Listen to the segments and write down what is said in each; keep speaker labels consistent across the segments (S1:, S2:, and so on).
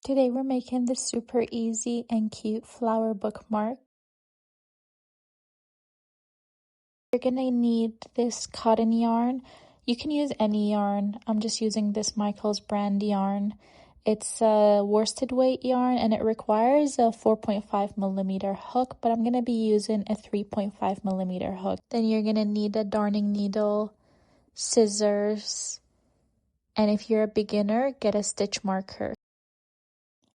S1: Today we're making this super easy and cute flower bookmark. You're gonna need this cotton yarn. You can use any yarn. I'm just using this Michaels brand yarn. It's a worsted weight yarn and it requires a 4.5mm hook, but I'm gonna be using a 3.5mm hook. Then you're gonna need a darning needle, scissors, and if you're a beginner, get a stitch marker.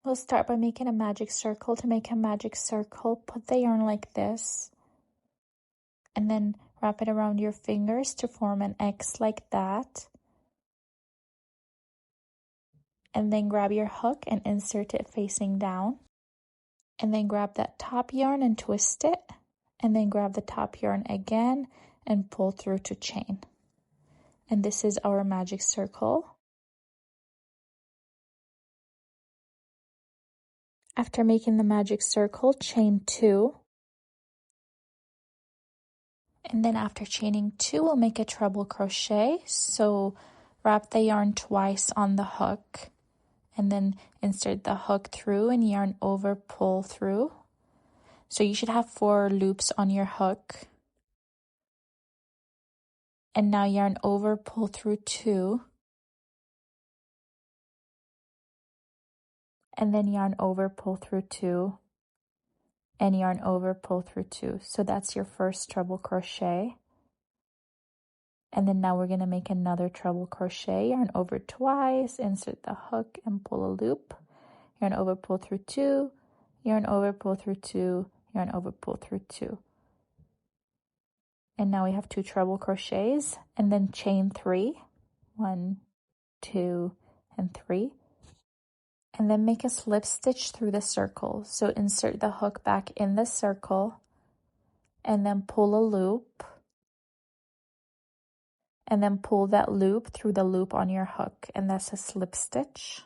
S1: We'll start by making a magic circle. To make a magic circle, put the yarn like this and then wrap it around your fingers to form an X like that. And then grab your hook and insert it facing down. And then grab that top yarn and twist it. And then grab the top yarn again and pull through to chain. And this is our magic circle. After making the magic circle, chain 2. And then after chaining 2, we'll make a treble crochet. So wrap the yarn twice on the hook and then insert the hook through and yarn over, pull through. So you should have 4 loops on your hook. And now yarn over, pull through 2. And then yarn over, pull through 2. And yarn over, pull through 2. So that's your first treble crochet. And then now we're going to make another treble crochet. Yarn over twice, insert the hook and pull a loop. Yarn over, pull through 2. Yarn over, pull through 2. Yarn over, pull through 2. And now we have 2 treble crochets and then chain 3. 1, 2, and 3. And then make a slip stitch through the circle. So insert the hook back in the circle and then pull a loop. And then pull that loop through the loop on your hook, and that's a slip stitch.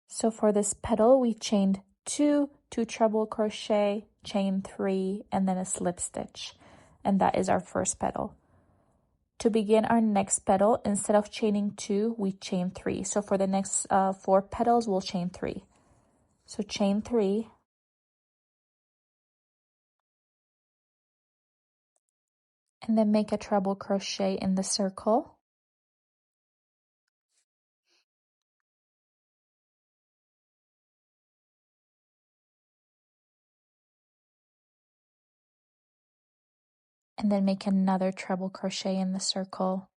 S1: So for this petal, we chained 2 treble crochet, chain 3, and then a slip stitch. And that is our first petal. To begin our next petal, instead of chaining 2, we chain 3. So for the next 4 petals, we'll chain 3. So chain 3. And then make a treble crochet in the circle. And then make another treble crochet in the circle.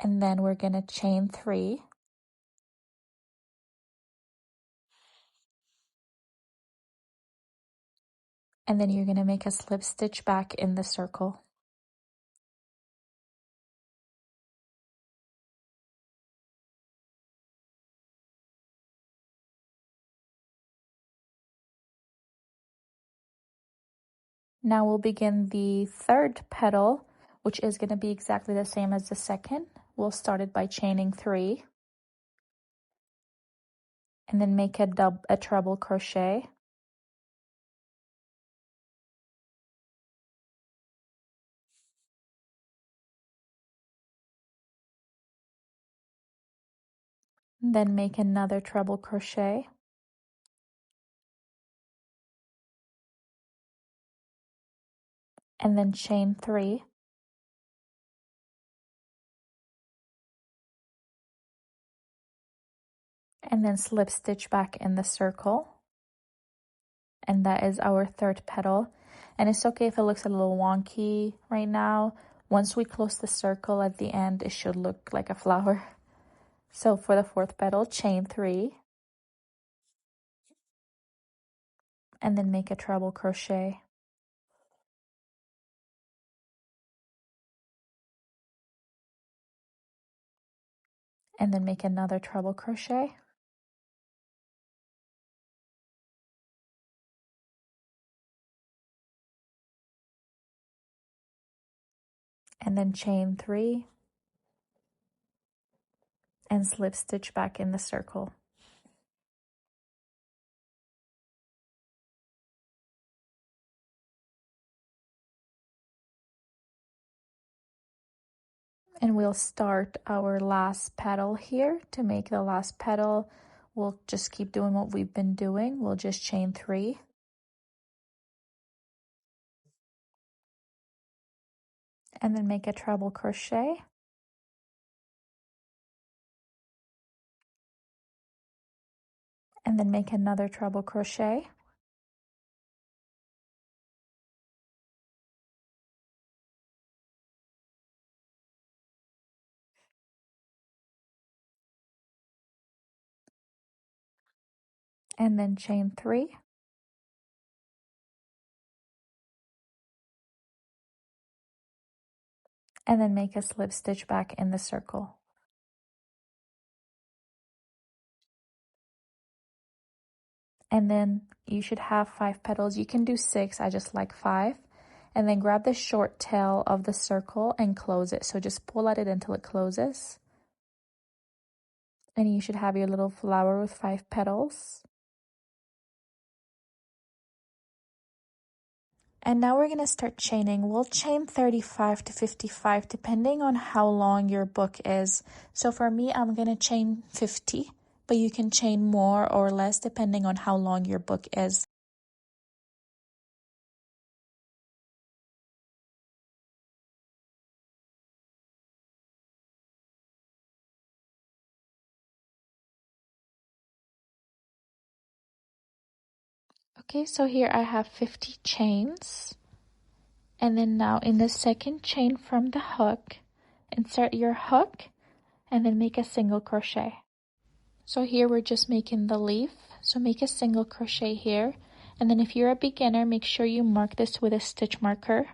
S1: And then we're going to chain 3. And then you're going to make a slip stitch back in the circle. Now we'll begin the third petal, which is going to be exactly the same as the second. We'll start it by chaining 3. And then make a treble crochet. Then make another treble crochet. And then chain 3. And then slip stitch back in the circle. And that is our third petal. And it's okay if it looks a little wonky right now. Once we close the circle at the end, it should look like a flower. So for the fourth petal, chain 3. And then make a treble crochet. And then make another treble crochet. And then chain 3. And slip stitch back in the circle. And we'll start our last petal here. To make the last petal, we'll just keep doing what we've been doing. We'll just chain 3. And then make a treble crochet. And then make another treble crochet. And then chain 3. And then make a slip stitch back in the circle. And then you should have 5 petals. You can do 6, I just like 5. And then grab the short tail of the circle and close it. So just pull at it until it closes. And you should have your little flower with 5 petals. And now we're going to start chaining. We'll chain 35 to 55 depending on how long your book is. So for me, I'm going to chain 50, but you can chain more or less depending on how long your book is. Okay, so here I have 50 chains. And then now in the second chain from the hook, insert your hook and then make a single crochet. So here we're just making the leaf. So make a single crochet here. And then if you're a beginner, make sure you mark this with a stitch marker.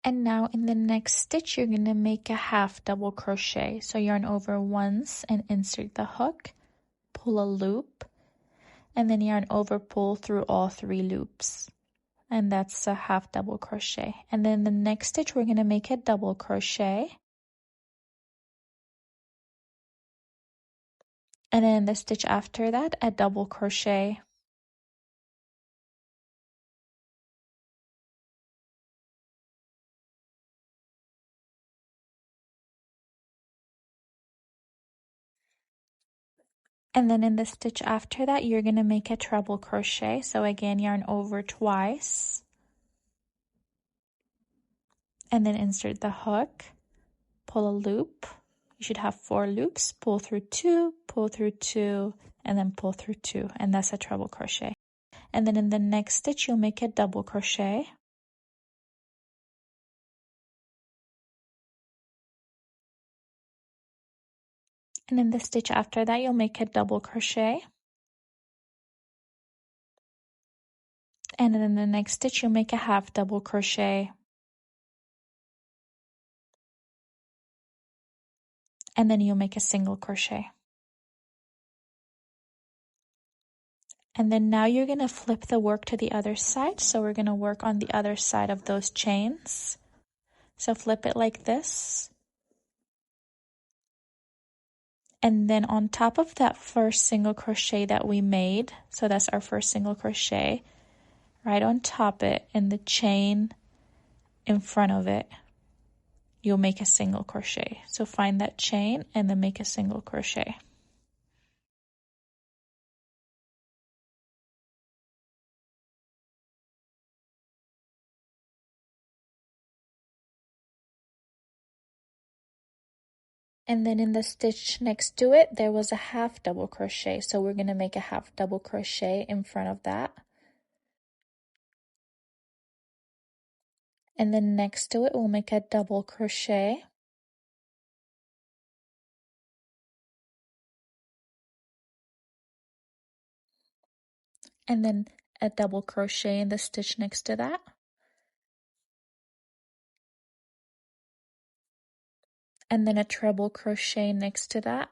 S1: And now in the next stitch, you're going to make a half double crochet. So yarn over once and insert the hook, pull a loop, and then yarn over, pull through all 3 loops. And that's a half double crochet. And then the next stitch, we're going to make a double crochet. And then the stitch after that, a double crochet. And then in the stitch after that, you're going to make a treble crochet. So again, yarn over twice. And then insert the hook, pull a loop. You should have 4 loops, pull through 2, and then pull through 2. And that's a treble crochet. And then in the next stitch, you'll make a double crochet. And in the stitch after that, you'll make a double crochet. And then in the next stitch, you'll make a half double crochet. And then you'll make a single crochet. And then now you're going to flip the work to the other side. So we're going to work on the other side of those chains. So flip it like this. And then on top of that first single crochet that we made, so that's our first single crochet, right on top it in the chain in front of it, you'll make a single crochet. So find that chain and then make a single crochet. And then in the stitch next to it, there was a half double crochet. So we're going to make a half double crochet in front of that. And then next to it, we'll make a double crochet. And then a double crochet in the stitch next to that. And then a treble crochet next to that.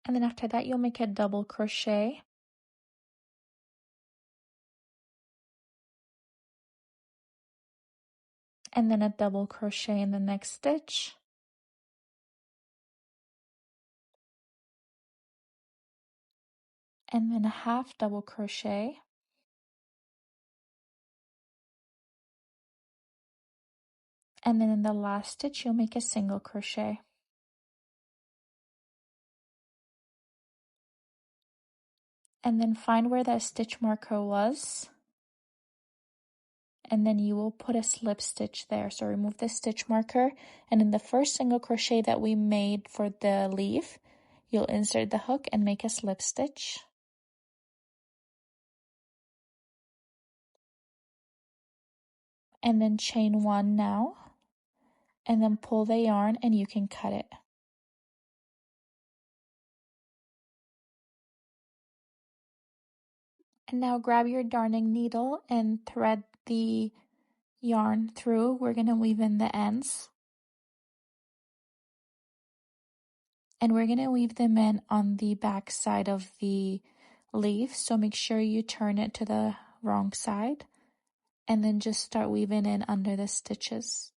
S1: And then after that, you'll make a double crochet. And then a double crochet in the next stitch. and then a half double crochet, and then in the last stitch you'll make a single crochet. And then find where that stitch marker was, and then you will put a slip stitch there. So remove the stitch marker, and in the first single crochet that we made for the leaf, you'll insert the hook and make a slip stitch. And then chain 1 now, and then pull the yarn and you can cut it. And now grab your darning needle and thread the yarn through. We're going to weave in the ends. And we're going to weave them in on the back side of the leaf. So make sure you turn it to the wrong side. And then just start weaving in under the stitches.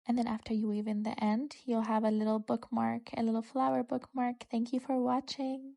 S1: And then after you weave in the end, you'll have a little bookmark, a little flower bookmark. Thank you for watching.